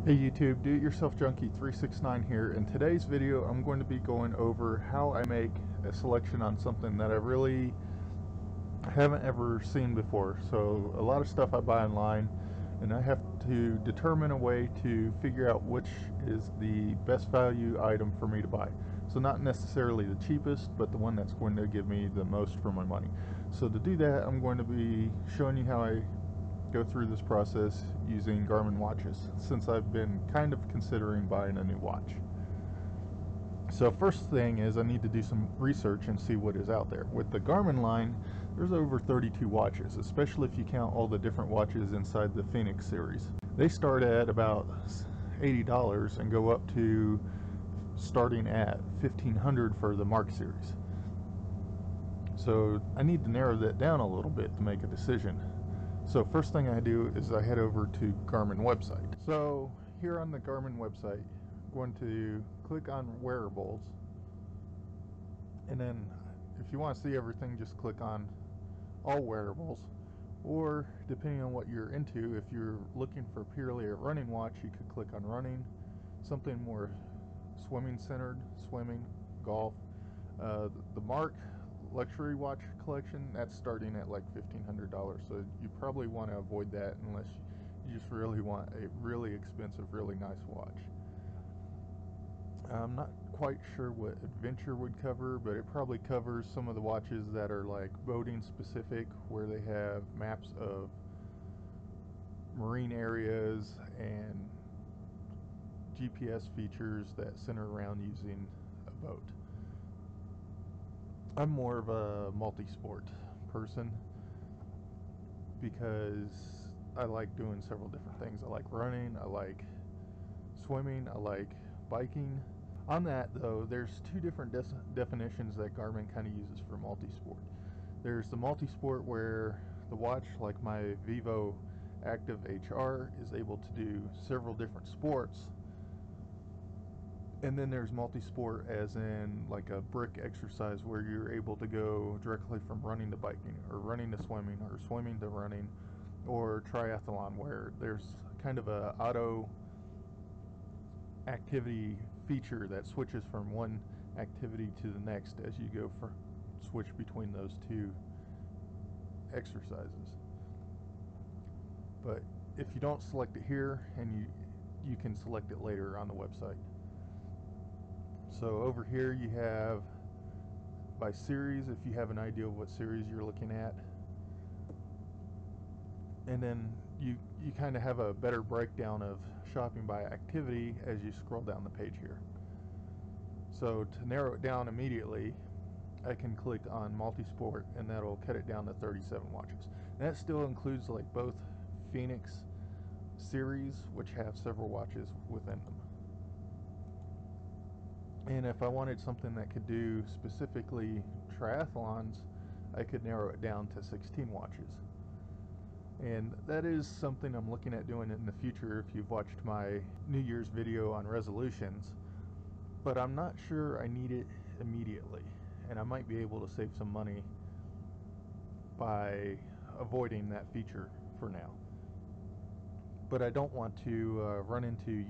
Hey YouTube, Do-It-Yourself Junkie 369 here. In today's video I'm going to be going over how I make a selection on something that I really haven't ever seen before. So a lot of stuff I buy online and I have to determine a way to figure out which is the best value item for me to buy. So not necessarily the cheapest, but the one that's going to give me the most for my money. So to do that, I'm going to be showing you how I go through this process using Garmin watches, since I've been kind of considering buying a new watch. So first thing is I need to do some research and see what is out there. With the Garmin line, there's over 32 watches, especially if you count all the different watches inside the Phoenix series. They start at about $80 and go up to starting at $1,500 for the Mark series. So I need to narrow that down a little bit to make a decision. So first thing I do is I head over to Garmin website. So here on the Garmin website, I'm going to click on wearables, and then if you want to see everything, just click on all wearables, or depending on what you're into, if you're looking for purely a running watch, you could click on running. Something more swimming centered, swimming, golf. The Mark luxury watch collection, that's starting at like $1,500, so you probably want to avoid that unless you just really want a really expensive, really nice watch. I'm not quite sure what adventure would cover, but it probably covers some of the watches that are like boating specific, where they have maps of marine areas and GPS features that center around using a boat. I'm more of a multi-sport person because I like doing several different things. I like running, I like swimming, I like biking. On that though, there's two different definitions that Garmin kind of uses for multi-sport. There's the multi-sport where the watch, like my Vivo Active HR, is able to do several different sports. And then there's multi-sport as in like a brick exercise, where you're able to go directly from running to biking, or running to swimming, or swimming to running, or triathlon, where there's kind of a auto activity feature that switches from one activity to the next as you go for switch between those two exercises. But if you don't select it here, and you can select it later on the website. So over here you have by series, if you have an idea of what series you're looking at. And then you kind of have a better breakdown of shopping by activity as you scroll down the page here. So to narrow it down immediately, I can click on multi-sport, and that'll cut it down to 37 watches. And that still includes like both Phoenix series, which have several watches within them. And if I wanted something that could do specifically triathlons, I could narrow it down to 16 watches. And that is something I'm looking at doing in the future if you've watched my New Year's video on resolutions. But I'm not sure I need it immediately, and I might be able to save some money by avoiding that feature for now. But I don't want to run into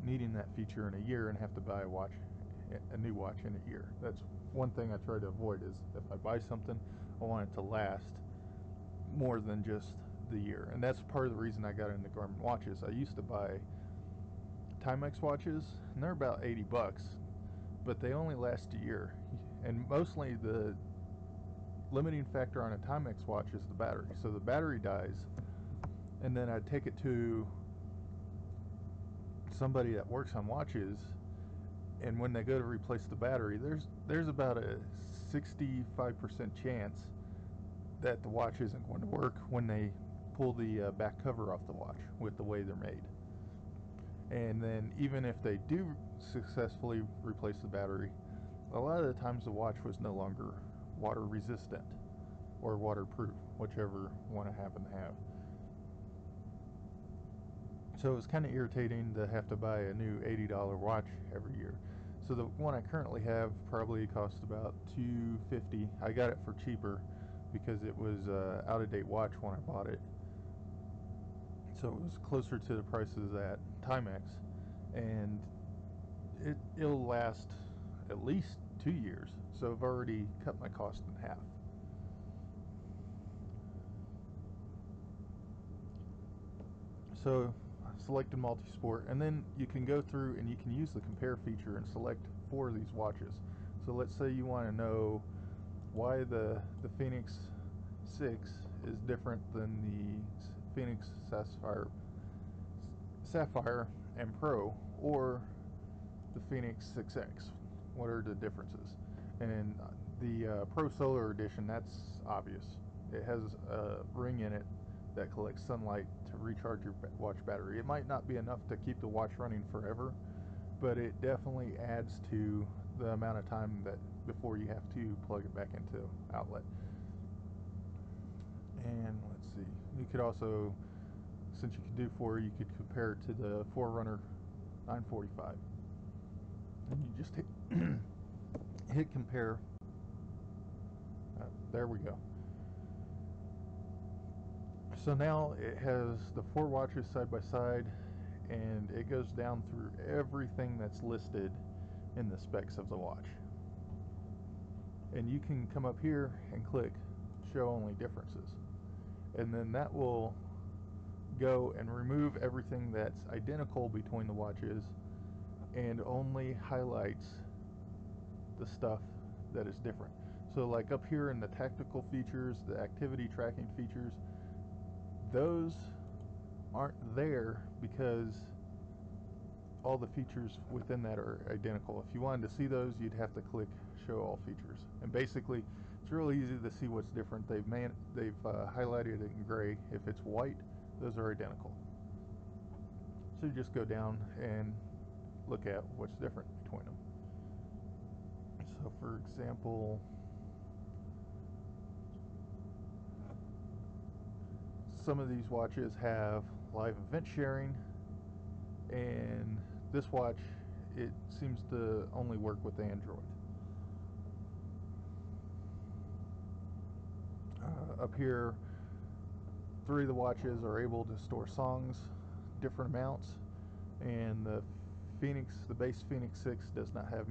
needing that feature in a year and have to buy a new watch in a year. That's one thing I try to avoid, is if I buy something, I want it to last more than just the year. And that's part of the reason I got into Garmin watches. I used to buy Timex watches, and they're about 80 bucks, but they only last a year. And mostly the limiting factor on a Timex watch is the battery. So the battery dies, and then I'd take it to somebody that works on watches, and when they go to replace the battery, there's about a 65% chance that the watch isn't going to work when they pull the back cover off the watch with the way they're made. And then even if they do successfully replace the battery, a lot of the times the watch was no longer water resistant or waterproof, whichever one I happen to have. So it was kind of irritating to have to buy a new $80 watch every year. So the one I currently have probably cost about $250. I got it for cheaper because it was an out-of-date watch when I bought it. So it was closer to the prices at Timex. and it'll last at least 2 years. So I've already cut my cost in half. So selected multi-sport, and then you can go through and you can use the compare feature and select 4 of these watches. So let's say you want to know why the Phoenix 6 is different than the Phoenix Sapphire and Pro, or the Phoenix 6X. What are the differences? And in the Pro Solar Edition, that's obvious. It has a ring in it that collects sunlight to recharge your watch battery. It might not be enough to keep the watch running forever, but it definitely adds to the amount of time that before you have to plug it back into outlet. And let's see, you could also, since you can do 4, you could compare it to the Forerunner 945, and you just hit compare. There we go. So now it has the 4 watches side by side, and it goes down through everything that's listed in the specs of the watch. And you can come up here and click show only differences, and then that will go and remove everything that's identical between the watches and only highlights the stuff that is different. So like up here in the tactical features, the activity tracking features, those aren't there because all the features within that are identical. If you wanted to see those, you'd have to click show all features, and basically it's really easy to see what's different. They've highlighted it in gray. If it's white, those are identical. So you just go down and look at what's different between them. So for example, some of these watches have live event sharing, and this watch, it seems to only work with Android. Up here, 3 of the watches are able to store songs, different amounts, and the base Phoenix 6 does not have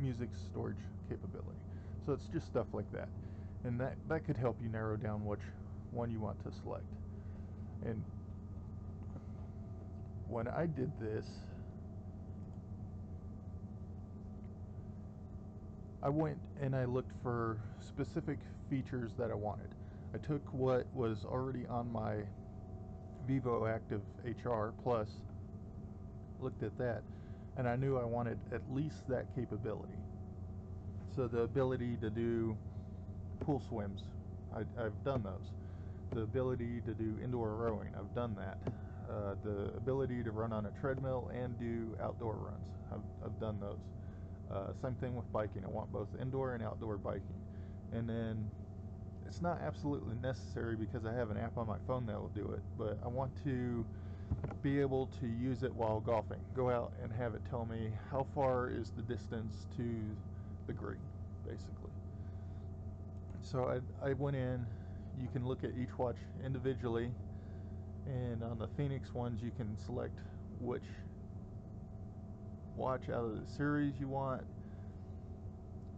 music storage capability. So it's just stuff like that, and that could help you narrow down which one you want to select. And when I did this, I went and I looked for specific features that I wanted. I took what was already on my Vivo Active HR Plus, looked at that, and I knew I wanted at least that capability. So the ability to do pool swims, I've done those. The ability to do indoor rowing, I've done that. The ability to run on a treadmill and do outdoor runs, I've done those. Same thing with biking. I want both indoor and outdoor biking. And then it's not absolutely necessary because I have an app on my phone that will do it, but I want to be able to use it while golfing. Go out and have it tell me how far is the distance to the green, basically. So I went in. You can look at each watch individually, and on the Phoenix ones you can select which watch out of the series you want,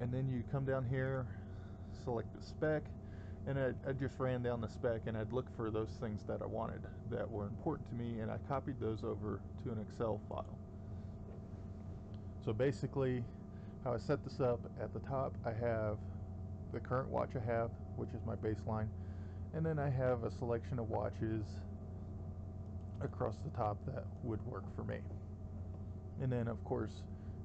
and then you come down here, select the spec, and I just ran down the spec and I'd look for those things that I wanted that were important to me, and I copied those over to an Excel file. So basically how I set this up, at the top I have the current watch I have, which is my baseline, and then I have a selection of watches across the top that would work for me. And then of course,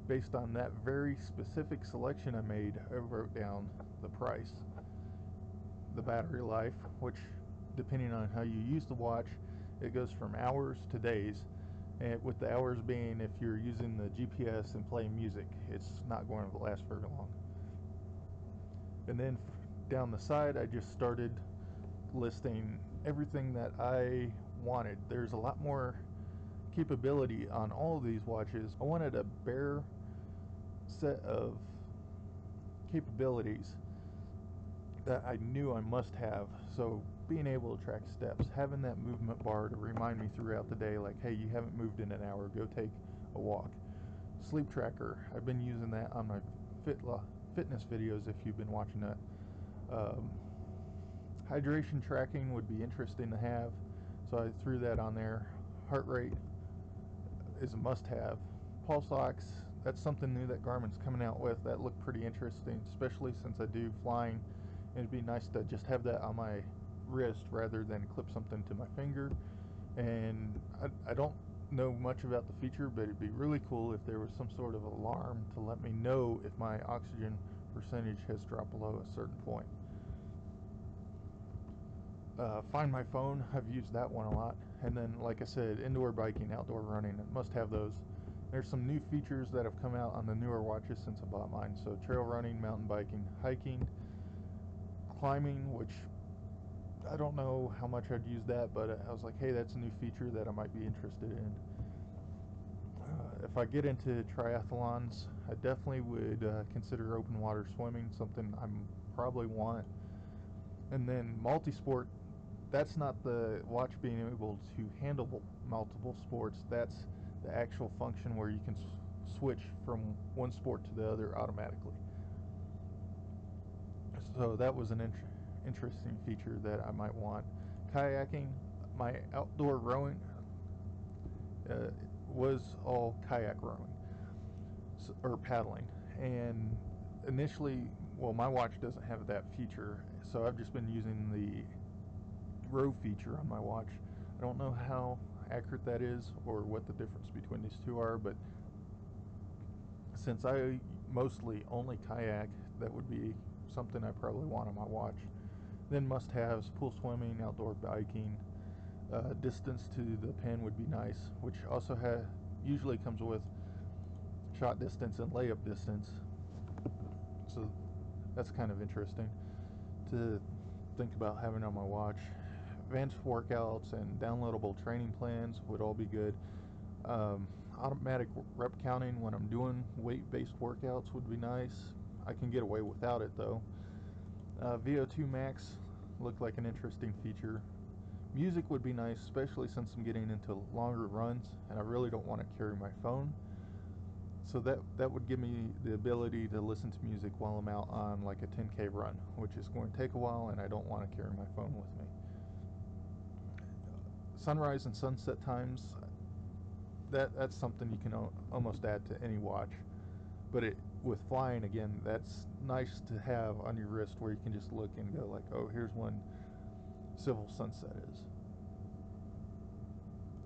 based on that very specific selection I made, I wrote down the price, the battery life, which depending on how you use the watch, it goes from hours to days, and with the hours being if you're using the GPS and playing music, it's not going to last very long. And then down the side I just started listing everything that I wanted. There's a lot more capability on all of these watches. I wanted a bare set of capabilities that I knew I must have. So being able to track steps, having that movement bar to remind me throughout the day, like, hey, you haven't moved in an hour, go take a walk. Sleep tracker, I've been using that on my fitness videos if you've been watching that. Hydration tracking would be interesting to have, so I threw that on there. Heart rate is a must-have. Pulse ox, that's something new that Garmin's coming out with. That looked pretty interesting, especially since I do flying. It'd be nice to just have that on my wrist rather than clip something to my finger. And I don't know much about the feature, but it'd be really cool if there was some sort of alarm to let me know if my oxygen percentage has dropped below a certain point. Find My Phone, I've used that one a lot. And then, like I said, indoor biking, outdoor running, must have those. There's some new features that have come out on the newer watches since I bought mine. So trail running, mountain biking, hiking, climbing, which I don't know how much I'd use that, but I was like, hey, that's a new feature that I might be interested in. If I get into triathlons, I definitely would consider open water swimming, something I probably want. And then multi-sport, that's not the watch being able to handle multiple sports. That's the actual function where you can switch from one sport to the other automatically. So that was an interesting feature that I might want. Kayaking, my outdoor rowing was all kayak rowing or paddling, and initially, well, my watch doesn't have that feature, so I've just been using the row feature on my watch. I don't know how accurate that is or what the difference between these two are, but since I mostly only kayak, that would be something I probably want on my watch. Then must-haves: pool swimming, outdoor biking, distance to the pin would be nice, which also usually comes with shot distance and layup distance. So that's kind of interesting to think about having on my watch. Advanced workouts and downloadable training plans would all be good. Automatic rep counting when I'm doing weight-based workouts would be nice. I can get away without it though. VO2 max looked like an interesting feature. Music would be nice, especially since I'm getting into longer runs and I really don't want to carry my phone. So that would give me the ability to listen to music while I'm out on like a 10K run, which is going to take a while, and I don't want to carry my phone with me. Sunrise and sunset times, that's something you can almost add to any watch. But with flying, again, that's nice to have on your wrist where you can just look and go like, oh, here's when civil sunset is.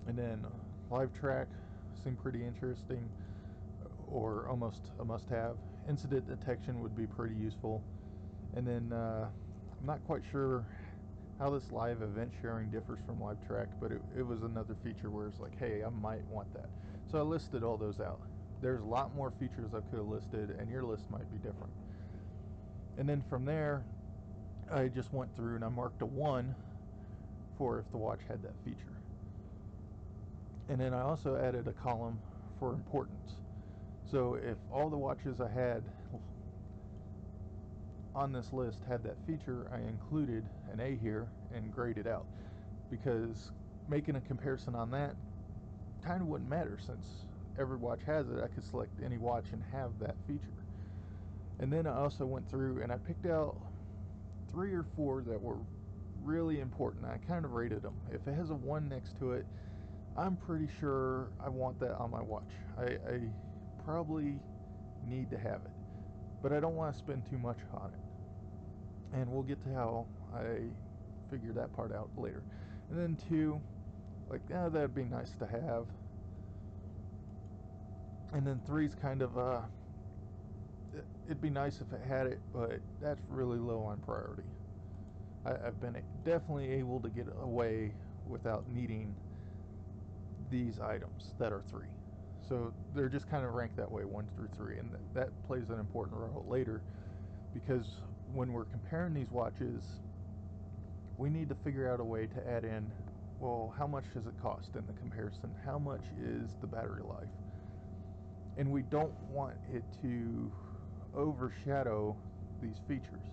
And then live track seemed pretty interesting, or almost a must-have. Incident detection would be pretty useful. And then I'm not quite sure how this live event sharing differs from live track, but it was another feature where it's like, hey, I might want that. So I listed all those out. There's a lot more features I could have listed, and your list might be different. And then from there, I just went through and I marked a 1 for if the watch had that feature. And then I also added a column for importance. So if all the watches I had on this list had that feature, I included an A here and graded out, because making a comparison on that kind of wouldn't matter since every watch has it. I could select any watch and have that feature. And then I also went through and I picked out 3 or 4 that were really important. I kind of rated them. If it has a 1 next to it, I'm pretty sure I want that on my watch. I probably need to have it, but I don't want to spend too much on it. And we'll get to how I figure that part out later. And then 2, like, that'd be nice to have. And then 3's kind of, it'd be nice if it had it, but that's really low on priority. I've been definitely able to get away without needing these items that are 3. So they're just kind of ranked that way, 1 through 3, and that plays an important role later, because when we're comparing these watches, we need to figure out a way to add in, well, how much does it cost in the comparison? How much is the battery life? And we don't want it to overshadow these features.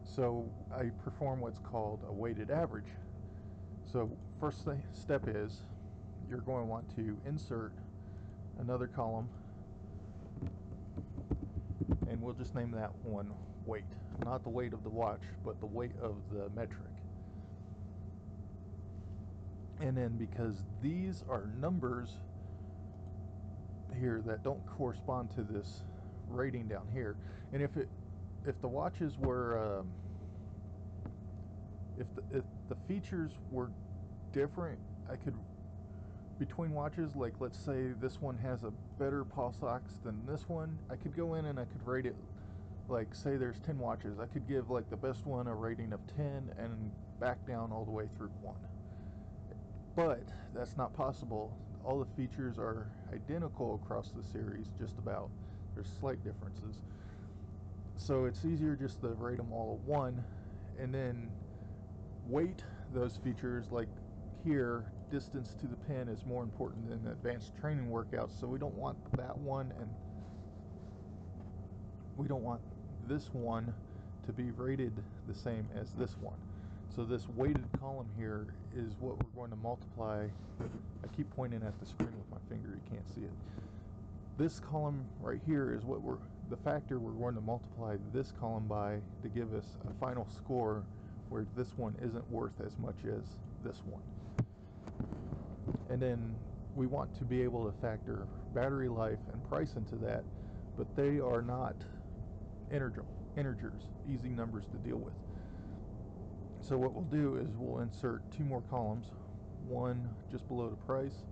So I perform what's called a weighted average. So first step is you're going to want to insert another column, and we'll just name that one weight. Not the weight of the watch, but the weight of the metric. And then, because these are numbers here that don't correspond to this rating down here, and if the watches were if the features were different, I could, between watches, like let's say this one has a better pulse ox than this one, I could go in and I could rate it, like say there's 10 watches, I could give like the best one a rating of 10 and back down all the way through 1. But that's not possible. All the features are identical across the series, just about. There's slight differences. So it's easier just to rate them all at 1, and then weight those features. Like here, distance to the pin is more important than advanced training workouts, so we don't want that one, and we don't want this one to be rated the same as this one. So this weighted column here is what we're going to multiply. I keep pointing at the screen with my finger, you can't see it. This column right here is what the factor we're going to multiply this column by to give us a final score where this one isn't worth as much as this one. And then we want to be able to factor battery life and price into that, but they are not integers, easy numbers to deal with. So what we'll do is we'll insert 2 more columns, one just below the price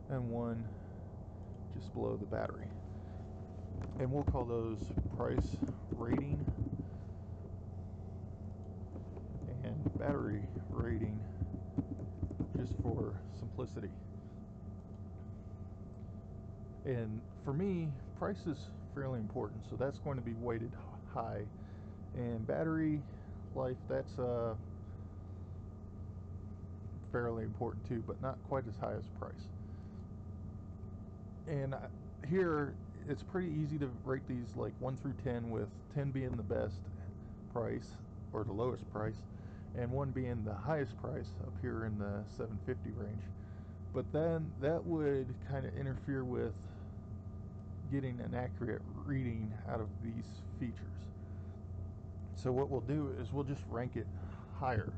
and one just below the battery. And we'll call those price rating and battery rating, just for simplicity. And for me, price is fairly important, so that's going to be weighted high. And battery life, that's fairly important too, but not quite as high as price. And here it's pretty easy to rate these like 1 through 10, with 10 being the best price or the lowest price, and 1 being the highest price up here in the 750 range. But then that would kind of interfere with getting an accurate reading out of these features. So what we'll do is we'll just rank it higher.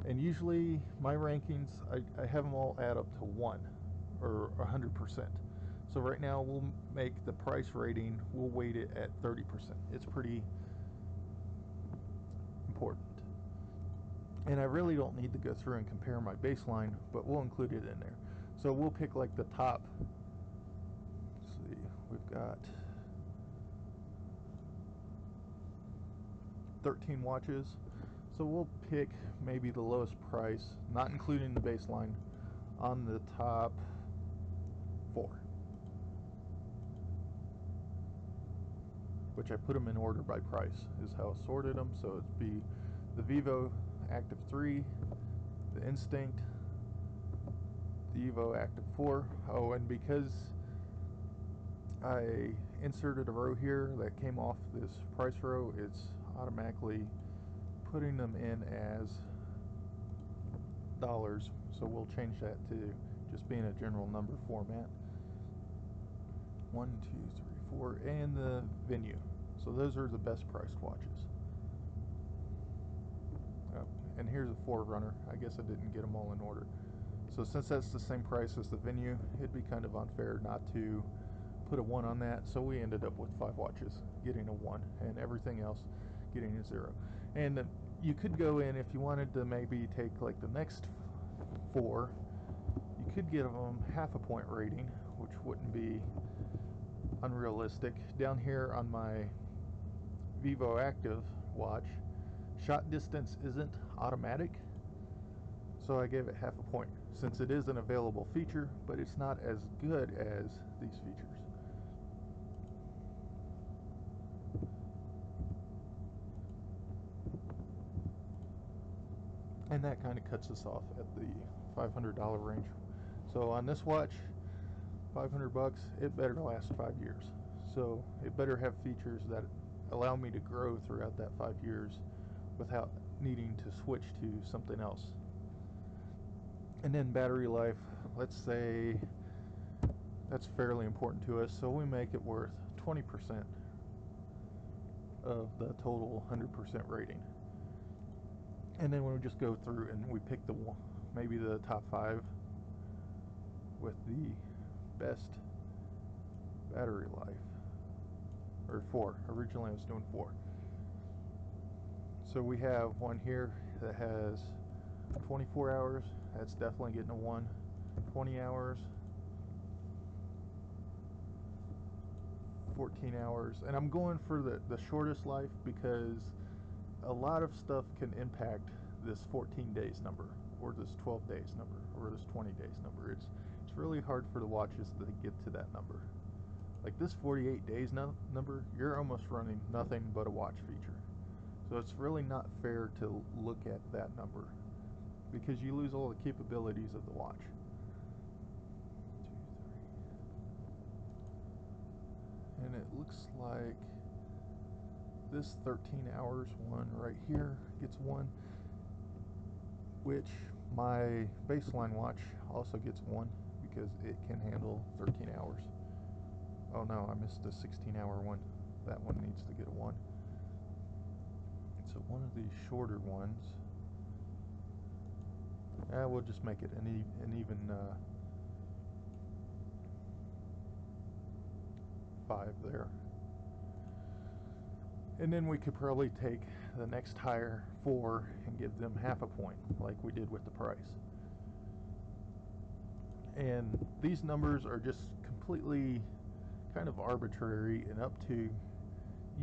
And usually my rankings, I have them all add up to 1 or 100%. So right now we'll make the price rating, we'll weight it at 30%. It's pretty important. And I really don't need to go through and compare my baseline, but we'll include it in there. So we'll pick like the top, let's see, we've got 13 watches. So we'll pick maybe the lowest price, not including the baseline, on the top 4. Which I put them in order by price, is how I sorted them. So it'd be the Vivo Active 3, the Instinct, the Evo Active 4. Oh, and because I inserted a row here that came off this price row, it's automatically putting them in as dollars. So we'll change that to just being a general number format. 1, 2, 3, 4, and the Venue. So those are the best priced watches. Oh, and here's a Forerunner. I guess I didn't get them all in order. So since that's the same price as the Venue, it'd be kind of unfair not to put a 1 on that. So we ended up with 5 watches getting a 1, and everything else getting a 0. And you could go in, if you wanted to maybe take like the next 4, you could give them half a point rating, which wouldn't be unrealistic. Down here on my Vivo Active watch, shot distance isn't automatic, so I gave it half a point, since it is an available feature, but it's not as good as these features. And that kind of cuts us off at the $500 range. So on this watch, $500, it better last 5 years. So it better have features that allow me to grow throughout that 5 years without needing to switch to something else. And then battery life, let's say that's fairly important to us, so we make it worth 20% of the total 100% rating. And then when we just go through and we pick maybe the top 5 with the best battery life, or 4. Originally I was doing 4. So we have one here that has 24 hours. That's definitely getting a 1. 20 hours, 14 hours, and I'm going for the shortest life because a lot of stuff can impact this 14 days number, or this 12 days number, or this 20 days number. It's really hard for the watches to get to that number. Like this 48 days number, you're almost running nothing but a watch feature. So it's really not fair to look at that number because you lose all the capabilities of the watch. 2, 3. And it looks like this 13 hours one right here gets 1, which my baseline watch also gets 1 because it can handle 13 hours. Oh no, I missed the 16-hour one. That one needs to get a 1. So one of these shorter ones, we'll just make it an even 5 there. And then we could probably take the next higher 4 and give them half a point like we did with the price. And these numbers are just completely kind of arbitrary and up to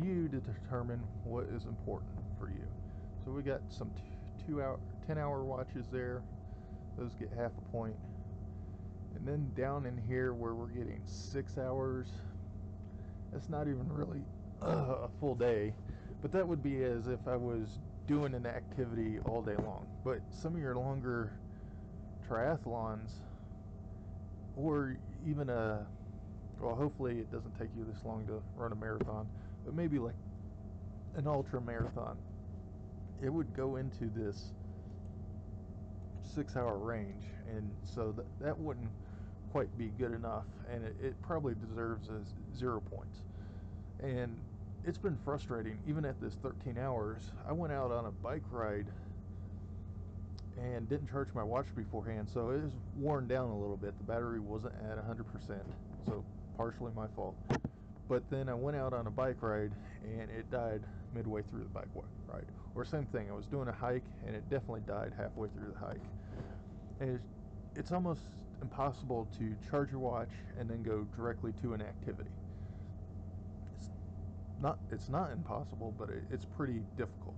you to determine what is important for you. So we got some 10-hour watches there. Those get half a point. And then down in here where we're getting 6 hours, that's not even really a full day, but that would be as if I was doing an activity all day long. But some of your longer triathlons, or even well, hopefully it doesn't take you this long to run a marathon, but maybe like an ultra marathon, it would go into this 6-hour range, and so that wouldn't quite be good enough, and it probably deserves a 0 points. And it's been frustrating. Even at this 13 hours, I went out on a bike ride and didn't charge my watch beforehand, so it was worn down a little bit. The battery wasn't at 100%, so partially my fault. But then I went out on a bike ride and it died midway through the bike ride. Or same thing, I was doing a hike and it definitely died halfway through the hike. And it's almost impossible to charge your watch and then go directly to an activity. It's not impossible, but it's pretty difficult.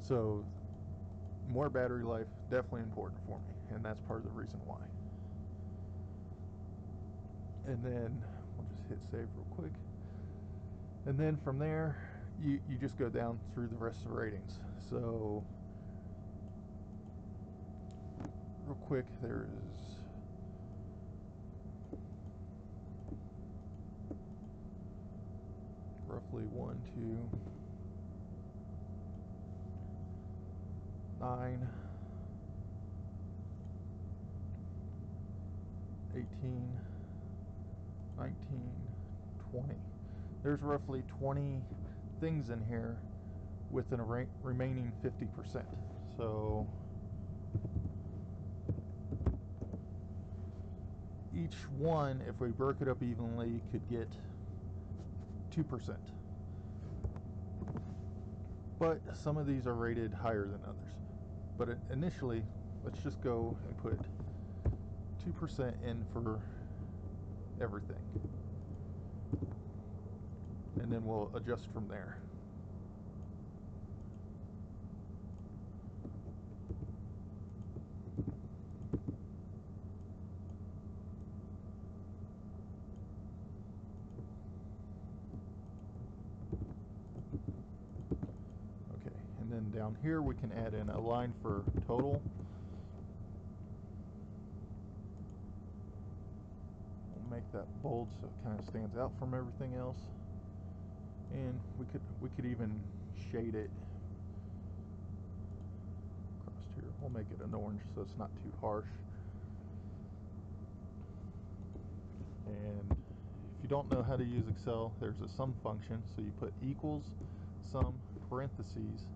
So more battery life, definitely important for me, and that's part of the reason why. And then we'll just hit save real quick, and then from there you just go down through the rest of the ratings. So real quick, there's roughly 1, 2, 9, 18, 19, 20. There's roughly 20 things in here with a remaining 50%. So each one, if we broke it up evenly, could get 2%. But some of these are rated higher than others. But initially, let's just go and put 2% in for everything. And then we'll adjust from there. Okay, and then down here we can add in a line for total. We'll make that bold so it kind of stands out from everything else. And we could even shade it across here. We'll make it an orange so it's not too harsh. you don't know how to use Excel, there's a sum function. So you put equals, sum, parentheses,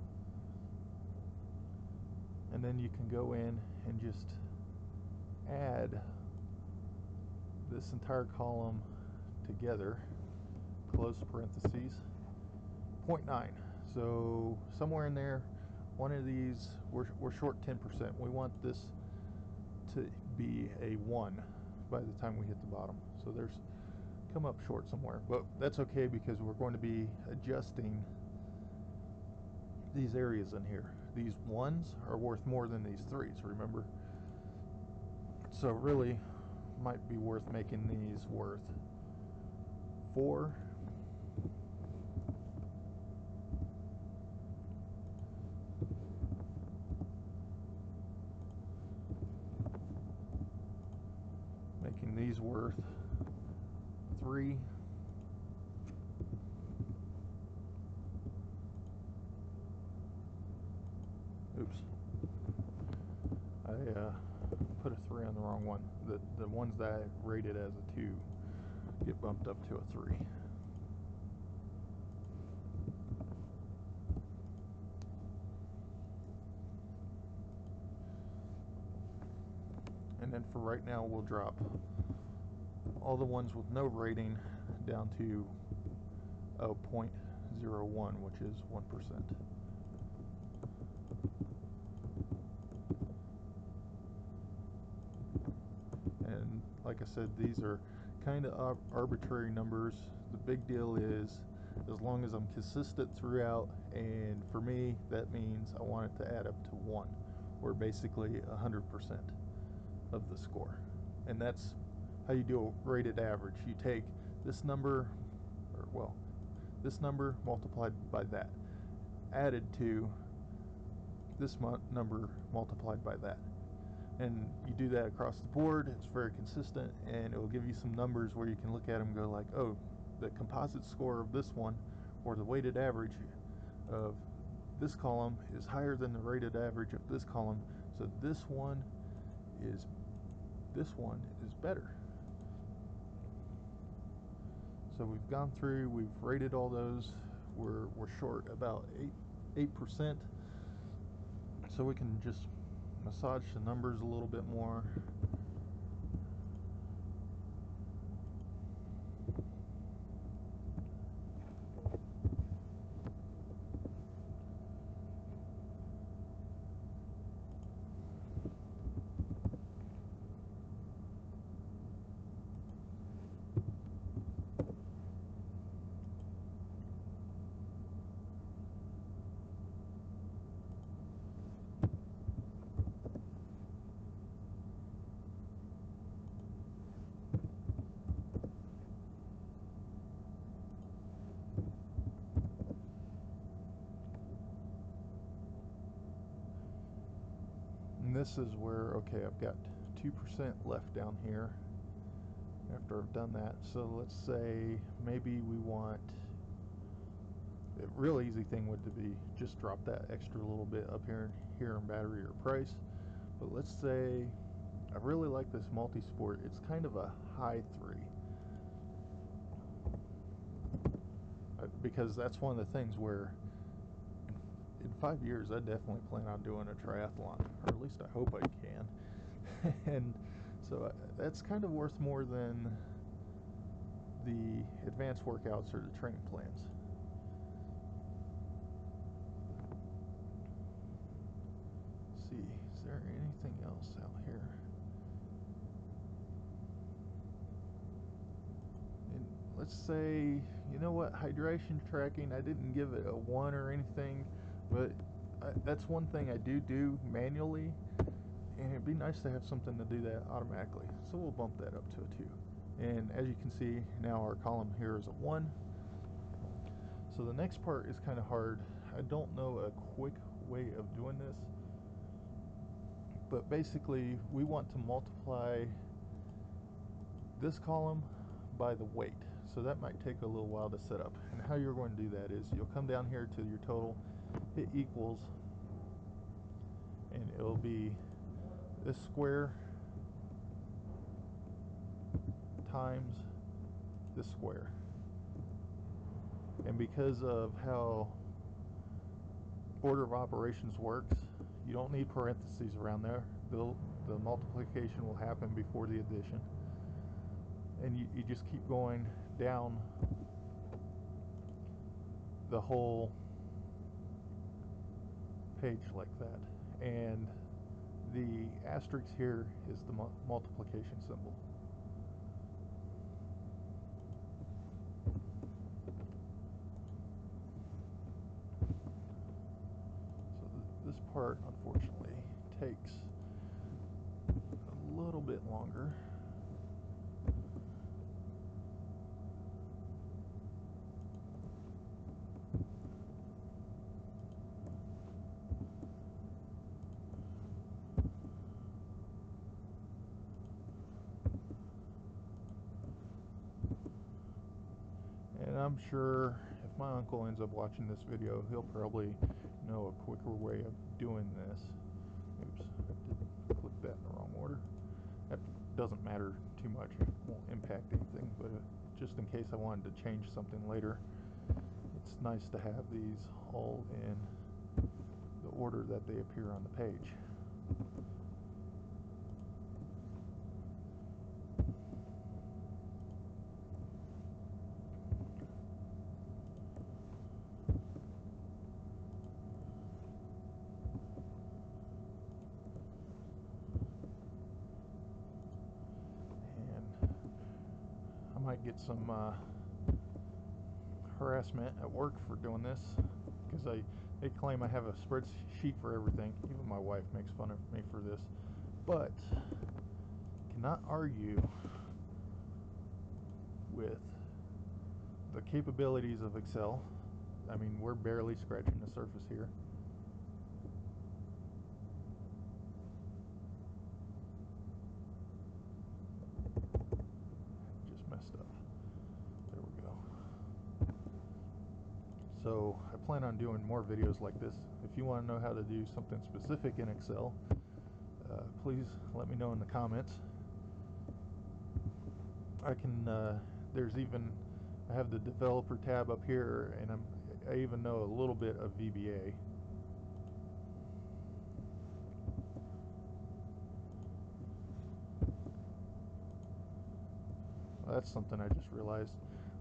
and then you can go in and just add this entire column together, close parentheses, 0.9. So somewhere in there, one of these, we're short 10%. We want this to be a 1 by the time we hit the bottom. So there's come up short somewhere, but that's okay because we're going to be adjusting these areas in here. These 1s are worth more than these 3s, remember? So really might be worth making these worth 4, making these worth 3, oops, I put a 3 on the wrong one. The ones that I rated as a 2 get bumped up to a 3. And then for right now, we'll drop all the ones with no rating down to 0.01, which is 1%. And like I said, these are kind of arbitrary numbers. The big deal is as long as I'm consistent throughout, and for me that means I want it to add up to 1, or basically 100% of the score. And that's how you do a rated average. You take this number, or well, this number multiplied by that, added to this number multiplied by that. And you do that across the board. It's very consistent, and it will give you some numbers where you can look at them and go like, oh, the composite score of this one, or the weighted average of this column, is higher than the rated average of this column, so this one is better. So we've gone through, we've rated all those. We're short about 8%, so we can just massage the numbers a little bit more. And this is where, okay, I've got 2% left down here after I've done that. So let's say maybe we want, a real easy thing would be just drop that extra little bit up here in battery or price. But let's say I really like this multi-sport. It's kind of a high 3. Because that's one of the things where in 5 years I definitely plan on doing a triathlon, or at least I hope I can. And so that's kind of worth more than the advanced workouts or the training plans. Let's see, is there anything else out here? And let's say, you know what, hydration tracking, I didn't give it a 1 or anything, but that's one thing I do manually, and it'd be nice to have something to do that automatically. So we'll bump that up to a 2. And as you can see, now our column here is a 1. So the next part is kind of hard. I don't know a quick way of doing this, but basically we want to multiply this column by the weight. So that might take a little while to set up. And how you're going to do that is you'll come down here to your total, hit equals, and it'll be this square times this square. And because of how order of operations works, you don't need parentheses around there. The multiplication will happen before the addition. And you just keep going down the whole page like that. And the asterisk here is the multiplication symbol. So this part, unfortunately, takes a little bit longer. And I'm sure if my uncle ends up watching this video, he'll probably know a quicker way of doing this. Oops, I did click that in the wrong order. That doesn't matter too much. It won't impact anything, but just in case I wanted to change something later, it's nice to have these all in the order that they appear on the page. I might get some harassment at work for doing this, because they claim I have a spreadsheet for everything. Even my wife makes fun of me for this, but cannot argue with the capabilities of Excel. I mean, we're barely scratching the surface here. Messed up. There we go. So I plan on doing more videos like this. If you want to know how to do something specific in Excel, please let me know in the comments. I can I have the developer tab up here, and I even know a little bit of VBA. That's something I just realized.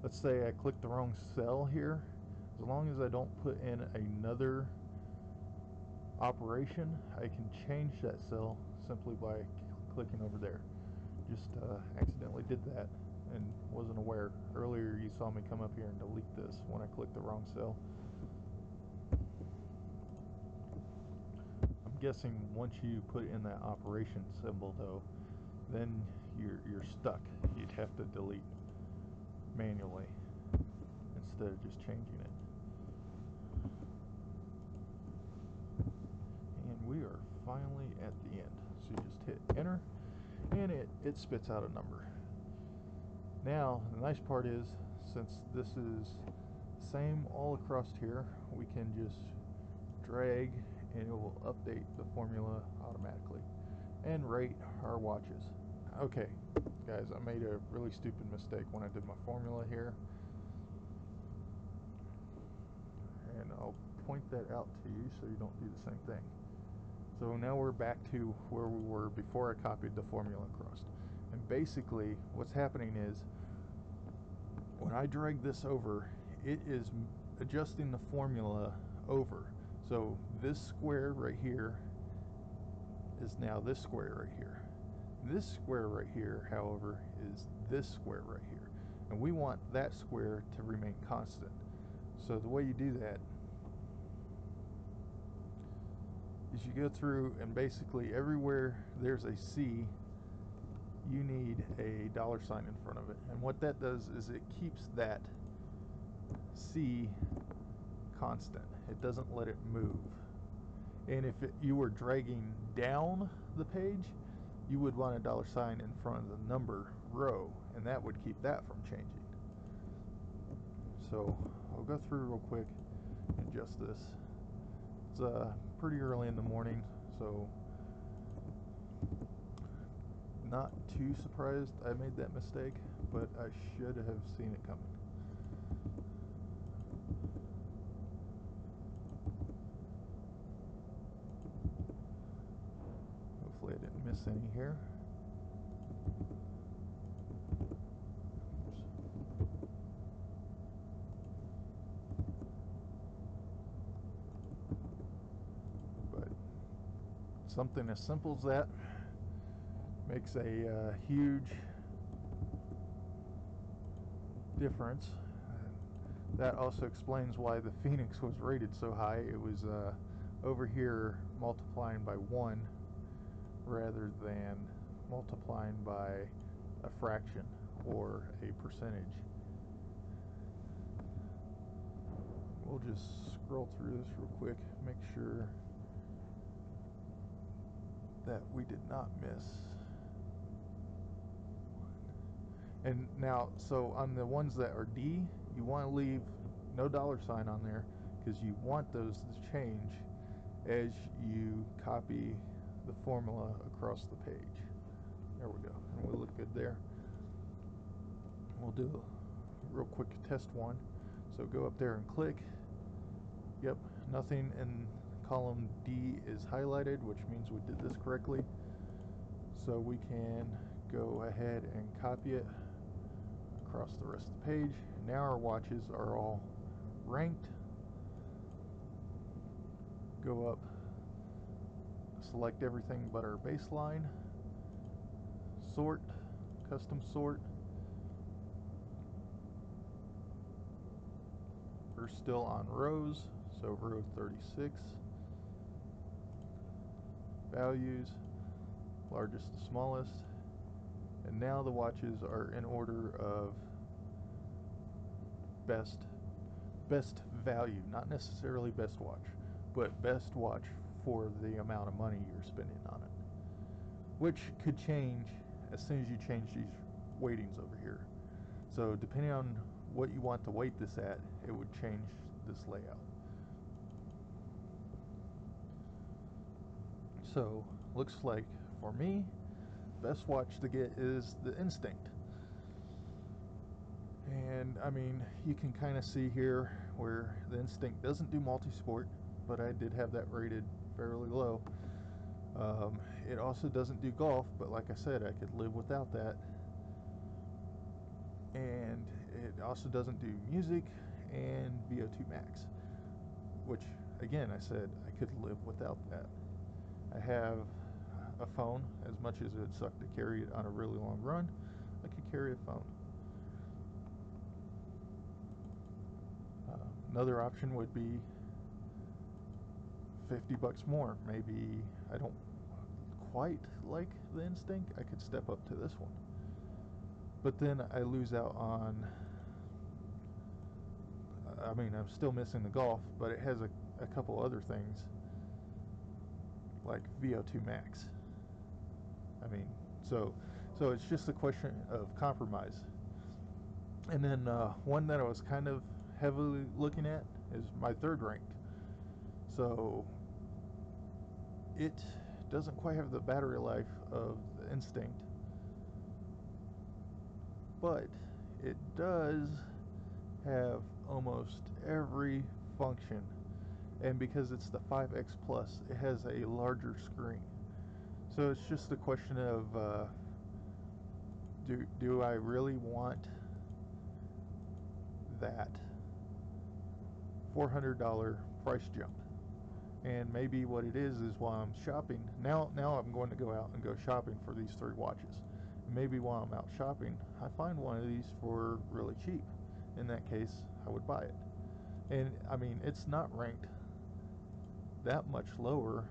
Let's say I click the wrong cell here. As long as I don't put in another operation, I can change that cell simply by clicking over there. Just accidentally did that and wasn't aware. Earlier you saw me come up here and delete this when I clicked the wrong cell. I'm guessing once you put in that operation symbol though, then you're stuck. You'd have to delete manually instead of just changing it. And we are finally at the end. So you just hit enter and it spits out a number. Now the nice part is, since this is the same all across here, we can just drag and it will update the formula automatically and rate our watches. Okay guys, I made a really stupid mistake when I did my formula here, and I'll point that out to you so you don't do the same thing. So now we're back to where we were before I copied the formula across. And basically what's happening is, when I drag this over, it is adjusting the formula over. So this square right here is now this square right here. This square right here, however, is this square right here. And we want that square to remain constant. So the way you do that is you go through and basically everywhere there's a C, you need a $sign in front of it. And what that does is it keeps that C constant. It doesn't let it move. And if you were dragging down the page, you would want a $sign in front of the number row, and that would keep that from changing. So I'll go through real quick and adjust this. It's pretty early in the morning, so Not too surprised I made that mistake, but I should have seen it coming. Hopefully I didn't miss any here. Oops. But something as simple as that makes a huge difference. That also explains why the Phoenix was rated so high. It was over here multiplying by 1 rather than multiplying by a fraction or a percentage. We'll just scroll through this real quick, make sure that we did not miss. And now, so on the ones that are D, you want to leave no $sign on there because you want those to change as you copy the formula across the page. There we go, and we'll look good there. We'll do a real quick test one. So go up there and click. Yep, nothing in column D is highlighted, which means we did this correctly. So we can go ahead and copy it across the rest of the page. Now our watches are all ranked. Go up, select everything but our baseline, sort, custom sort. We're still on rows, so row 36. Values, largest to smallest. And now the watches are in order of best value, not necessarily best watch, but best watch for the amount of money you're spending on it, which could change as soon as you change these weightings over here. So depending on what you want to weight this at, it would change this layout. So looks like for me, best watch to get is the Instinct. And I mean, you can kind of see here where the Instinct doesn't do multi-sport, but I did have that rated fairly low. It also doesn't do golf, but like I said, I could live without that. And it also doesn't do music and VO2 max, which again, I said I could live without that. I have a phone. As much as it would suck to carry it on a really long run, I could carry a phone. Another option would be $50 more. Maybe I don't quite like the Instinct, I could step up to this one. But then I lose out on, I mean, I'm still missing the golf, but it has a couple other things like VO2 max. I mean, so it's just a question of compromise. And then one that I was kind of heavily looking at is my third ranked. So it doesn't quite have the battery life of the Instinct, but it does have almost every function. And because it's the 5X Plus, it has a larger screen. So it's just a question of do I really want that $400 price jump? And maybe what it is while I'm shopping, now I'm going to go out and go shopping for these 3 watches. Maybe while I'm out shopping, I find one of these for really cheap. In that case, I would buy it. And I mean, it's not ranked that much lower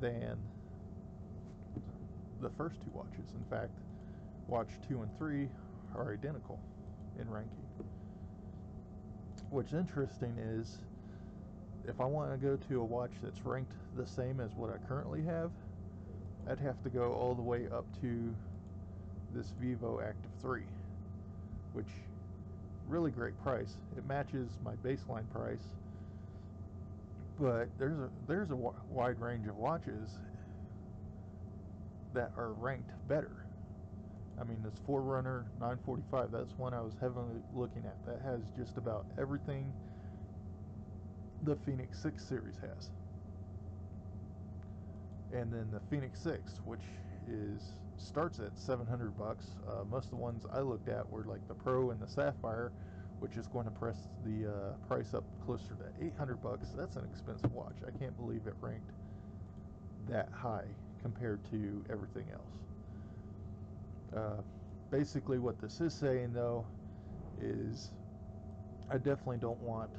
than the first 2 watches. In fact, watch 2 and 3 are identical in ranking. What's interesting is, if I want to go to a watch that's ranked the same as what I currently have, I'd have to go all the way up to this Vivo Active 3, which really great price. It matches my baseline price, but there's a wide range of watches that are ranked better. I mean, this Forerunner 945, that's one I was heavily looking at. That has just about everything the Phoenix 6 series has. And then the Phoenix 6, which starts at $700. Most of the ones I looked at were like the Pro and the Sapphire, which is going to press the price up closer to $800. That's an expensive watch. I can't believe it ranked that high compared to everything else. Basically what this is saying though is I definitely don't want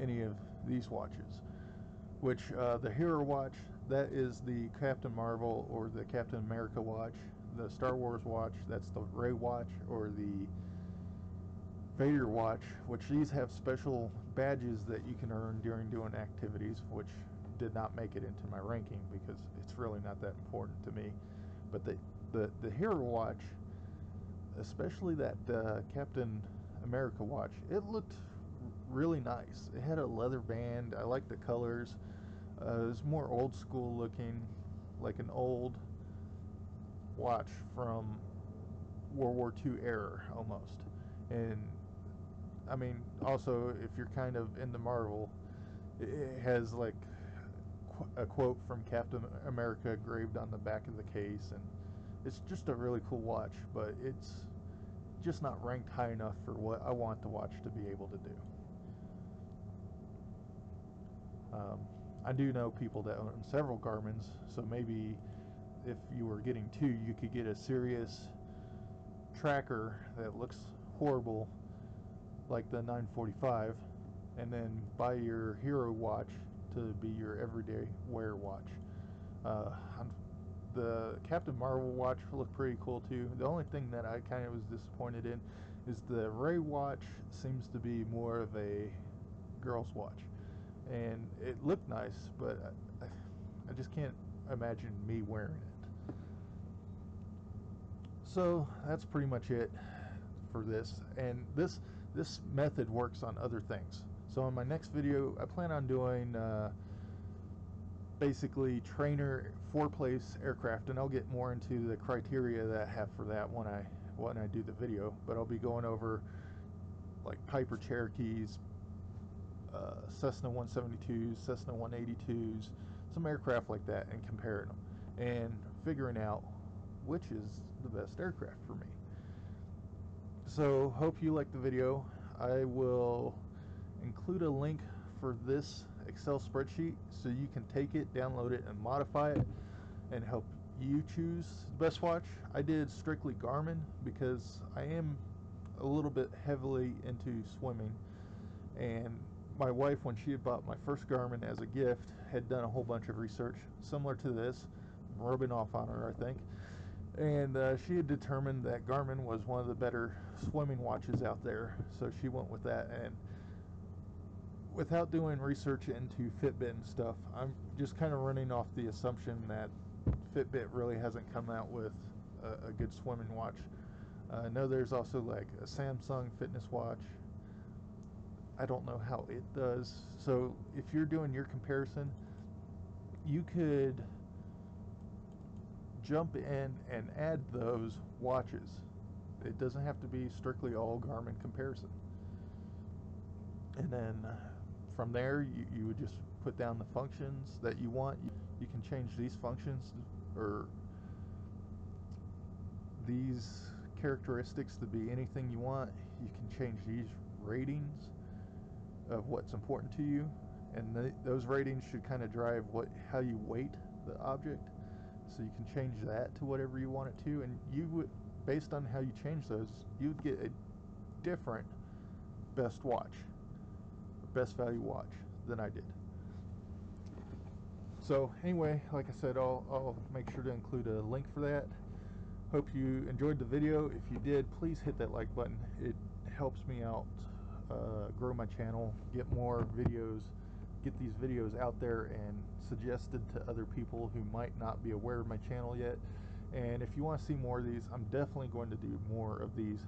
any of these watches, which the Hero watch, that is the Captain Marvel or the Captain America watch. The Star Wars watch, that's the Rey watch or the Vader watch, which these have special badges that you can earn during doing activities, which did not make it into my ranking because it's really not that important to me. But the Hero watch, especially that Captain America watch, it looked really nice. It had a leather band. I like the colors. It was more old school looking, like an old watch from World War II era almost. And I mean, also if you're kind of into Marvel, it has like a quote from Captain America engraved on the back of the case, and it's just a really cool watch, but it's just not ranked high enough for what I want the watch to be able to do. I do know people that own several Garmins, so maybe if you were getting two, you could get a serious tracker that looks horrible like the 945 and then buy your Hero watch to be your everyday wear watch. The Captain Marvel watch looked pretty cool too. The only thing that I kind of was disappointed in is the Rey watch seems to be more of a girl's watch, and it looked nice, but I just can't imagine me wearing it. So that's pretty much it for this, and this method works on other things. So in my next video I plan on doing basically trainer 4-place aircraft, and I'll get more into the criteria that I have for that when I do the video, but I'll be going over like Piper Cherokees, Cessna 172s, Cessna 182s, some aircraft like that, and comparing them and figuring out which is the best aircraft for me. So hope you liked the video. I will include a link for this Excel spreadsheet so you can take it, download it, and modify it and help you choose the best watch. I did strictly Garmin because I am a little bit heavily into swimming, and my wife, when she had bought my first Garmin as a gift, had done a whole bunch of research similar to this. I'm rubbing off on her, I think. And she had determined that Garmin was one of the better swimming watches out there, so she went with that. And without doing research into Fitbit and stuff, I'm just kind of running off the assumption that Fitbit really hasn't come out with a good swimming watch. I know there's also like a Samsung fitness watch. I don't know how it does. So if you're doing your comparison, you could jump in and add those watches. It doesn't have to be strictly all Garmin comparison. And then from there, you would just put down the functions that you want. You can change these functions or these characteristics to be anything you want. You can change these ratings of what's important to you, and those ratings should kind of drive how you weight the object. So you can change that to whatever you want it to, and you would, based on how you change those, you would get a different best watch, best value watch than I did. So anyway, like I said, I'll make sure to include a link for that. Hope you enjoyed the video. If you did, please hit that like button. It helps me out grow my channel, get more videos, get these videos out there and suggested to other people who might not be aware of my channel yet. And if you want to see more of these, I'm definitely going to do more of these,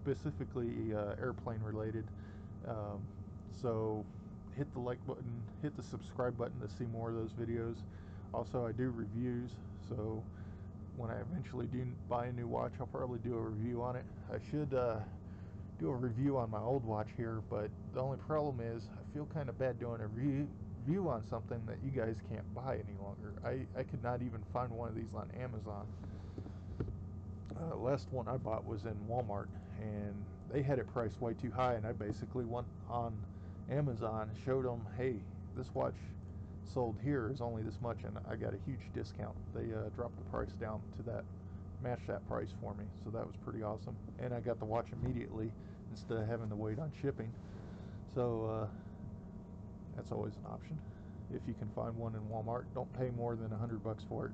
specifically airplane related. So hit the like button, hit the subscribe button to see more of those videos. Also, I do reviews, so when I eventually do buy a new watch, I'll probably do a review on it. I should do a review on my old watch here, but the only problem is I feel kind of bad doing a review on something that you guys can't buy any longer. I could not even find one of these on Amazon. Last one I bought was in Walmart, and they had it priced way too high, and I basically went on Amazon, showed them, hey, this watch sold here is only this much, and I got a huge discount. They dropped the price down to that, match that price for me, so that was pretty awesome. And I got the watch immediately instead of having to wait on shipping. So that's always an option if you can find one in Walmart. Don't pay more than $100 for it.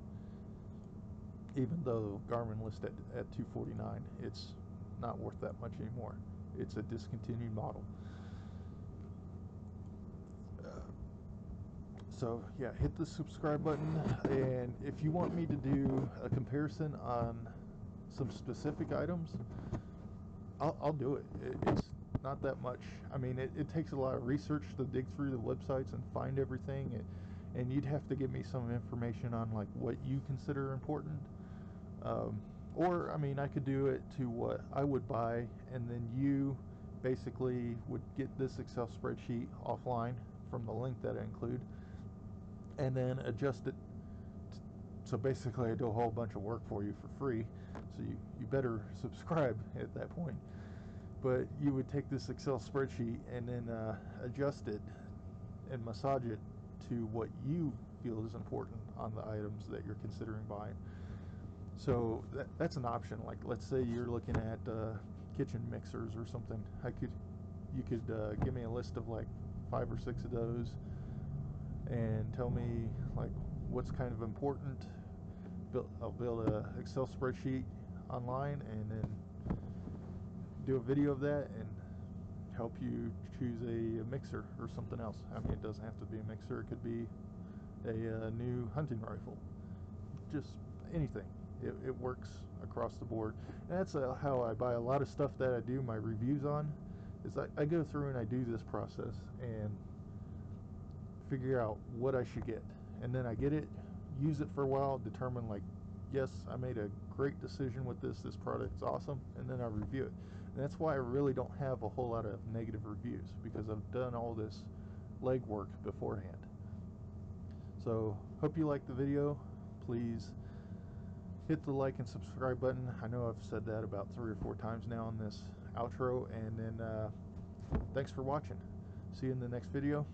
Even though Garmin lists it at $249, it's not worth that much anymore. It's a discontinued model. So yeah, hit the subscribe button, and if you want me to do a comparison on some specific items, I'll do it. It's not that much. I mean, it takes a lot of research to dig through the websites and find everything, and you'd have to give me some information on like what you consider important. Or I mean, I could do it to what I would buy, and then you basically would get this Excel spreadsheet offline from the link that I include, and then adjust it. So basically I do a whole bunch of work for you for free, so you better subscribe at that point. But you would take this Excel spreadsheet and then adjust it and massage it to what you feel is important on the items that you're considering buying. So that's an option. Like, let's say you're looking at kitchen mixers or something. You could give me a list of like 5 or 6 of those and tell me like what's kind of important. I'll build a Excel spreadsheet online and then do a video of that and help you choose a mixer or something else. I mean, it doesn't have to be a mixer. It could be a new hunting rifle. Just anything. It works across the board. And that's how I buy a lot of stuff that I do my reviews on. Is I go through and I do this process and figure out what I should get, and then I get it, use it for a while, determine like, yes, I made a great decision with this product's awesome, and then I review it. And that's why I really don't have a whole lot of negative reviews, because I've done all this legwork beforehand. So hope you liked the video. Please hit the like and subscribe button. I know I've said that about 3 or 4 times now in this outro, and then thanks for watching. See you in the next video.